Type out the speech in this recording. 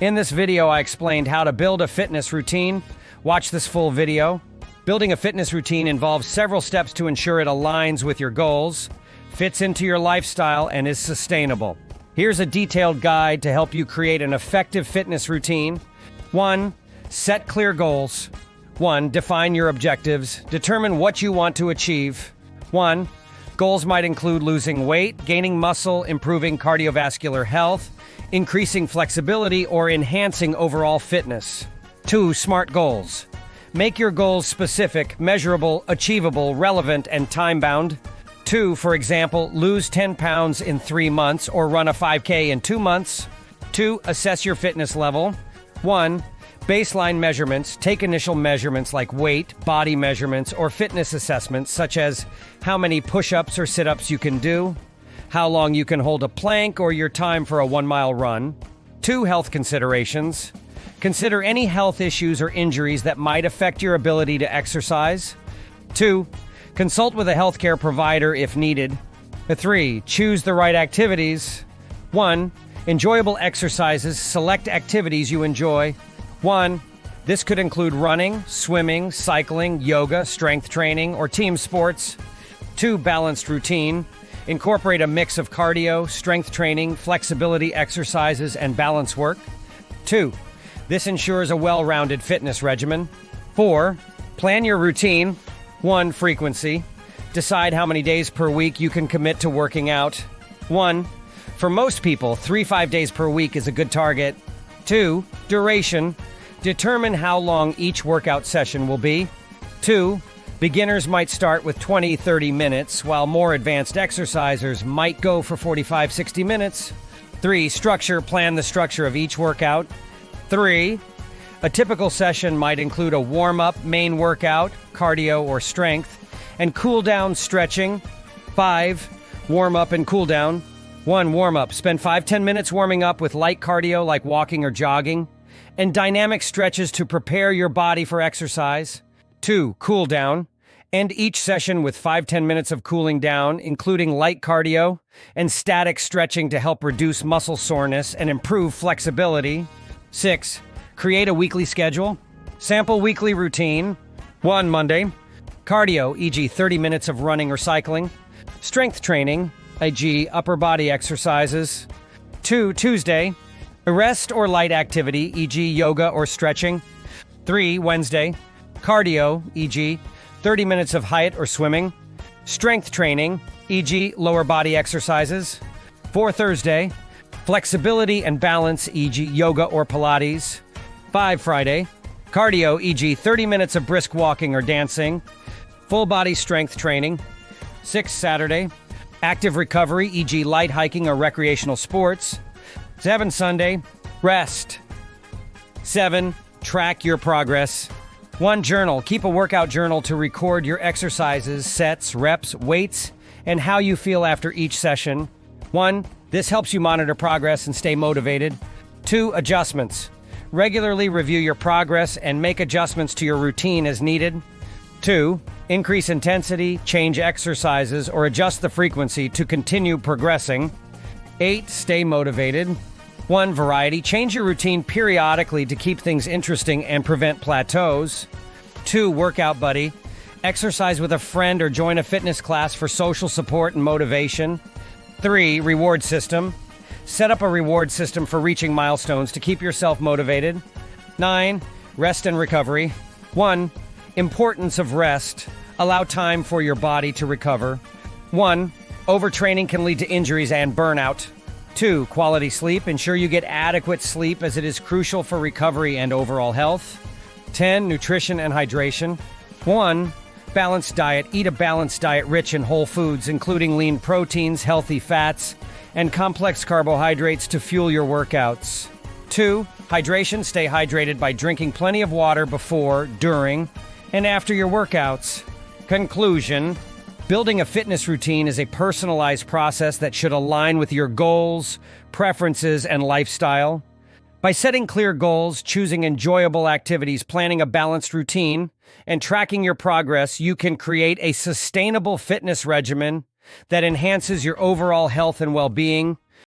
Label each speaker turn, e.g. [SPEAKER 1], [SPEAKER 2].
[SPEAKER 1] In this video, I explained how to build a fitness routine. Watch this full video. Building a fitness routine involves several steps to ensure it aligns with your goals, fits into your lifestyle, and is sustainable. Here's a detailed guide to help you create an effective fitness routine. 1. Set clear goals. 1. Define your objectives. Determine what you want to achieve. 1. Goals might include losing weight, gaining muscle, improving cardiovascular health, increasing flexibility, or enhancing overall fitness. 2. Smart goals. Make your goals specific, measurable, achievable, relevant, and time-bound. 2. For example, lose 10 pounds in 3 months or run a 5K in 2 months. 2. Assess your fitness level. 1. Baseline measurements. Take initial measurements like weight, body measurements, or fitness assessments such as how many push-ups or sit-ups you can do, how long you can hold a plank, or your time for a 1-mile run. 2. Health considerations. Consider any health issues or injuries that might affect your ability to exercise. 2. Consult with a healthcare provider if needed. 3. Choose the right activities. 1. Enjoyable exercises. Select activities you enjoy. 1. This could include running, swimming, cycling, yoga, strength training, or team sports. 2. Balanced routine. Incorporate a mix of cardio, strength training, flexibility exercises, and balance work. 2. This ensures a well-rounded fitness regimen. 4. Plan your routine. 1. Frequency. Decide how many days per week you can commit to working out. 1. For most people, 3-5 days per week is a good target. 2. Duration. Determine how long each workout session will be. 2. Beginners might start with 20-30 minutes, while more advanced exercisers might go for 45-60 minutes. 3. Structure. Plan the structure of each workout. 3. A typical session might include a warm-up, main workout, cardio or strength, and cool-down stretching. 5. Warm-up and cool-down. 1. Warm-up. Spend 5-10 minutes warming up with light cardio like walking or jogging, and dynamic stretches to prepare your body for exercise. 2. Cool-down. End each session with 5-10 minutes of cooling down, including light cardio and static stretching to help reduce muscle soreness and improve flexibility. 6. Create a weekly schedule. Sample weekly routine. 1. Monday. Cardio, e.g. 30 minutes of running or cycling. Strength training, e.g. upper body exercises. 2. Tuesday. Rest or light activity, e.g. yoga or stretching. 3. Wednesday. Cardio, e.g. 30 minutes of HIIT or swimming. Strength training, e.g. lower body exercises. 4. Thursday. Flexibility and balance, e.g. yoga or Pilates. 5. Friday. Cardio, e.g. 30 minutes of brisk walking or dancing. Full body strength training. 6. Saturday. Active recovery, e.g. light hiking or recreational sports. 7. Sunday. Rest. 7. Track your progress. 1. Journal. Keep a workout journal to record your exercises, sets, reps, weights, and how you feel after each session. 1. This helps you monitor progress and stay motivated. 2. Adjustments. Regularly review your progress and make adjustments to your routine as needed. 2. Increase intensity, change exercises, or adjust the frequency to continue progressing. 8. Stay motivated. 1. Variety. Change your routine periodically to keep things interesting and prevent plateaus. 2. Workout buddy. Exercise with a friend or join a fitness class for social support and motivation. 3. Reward system. Set up a reward system for reaching milestones to keep yourself motivated. 9. Rest and recovery. 1. Importance of rest. Allow time for your body to recover. 1. Overtraining can lead to injuries and burnout. 2. Quality sleep. Ensure you get adequate sleep as it is crucial for recovery and overall health. 10. Nutrition and hydration. 1. Balanced diet. Eat a balanced diet rich in whole foods, including lean proteins, healthy fats, and complex carbohydrates to fuel your workouts. 2. Hydration. Stay hydrated by drinking plenty of water before, during, and after your workouts. Conclusion. Building a fitness routine is a personalized process that should align with your goals, preferences, and lifestyle. By setting clear goals, choosing enjoyable activities, planning a balanced routine, and tracking your progress, you can create a sustainable fitness regimen that enhances your overall health and well-being.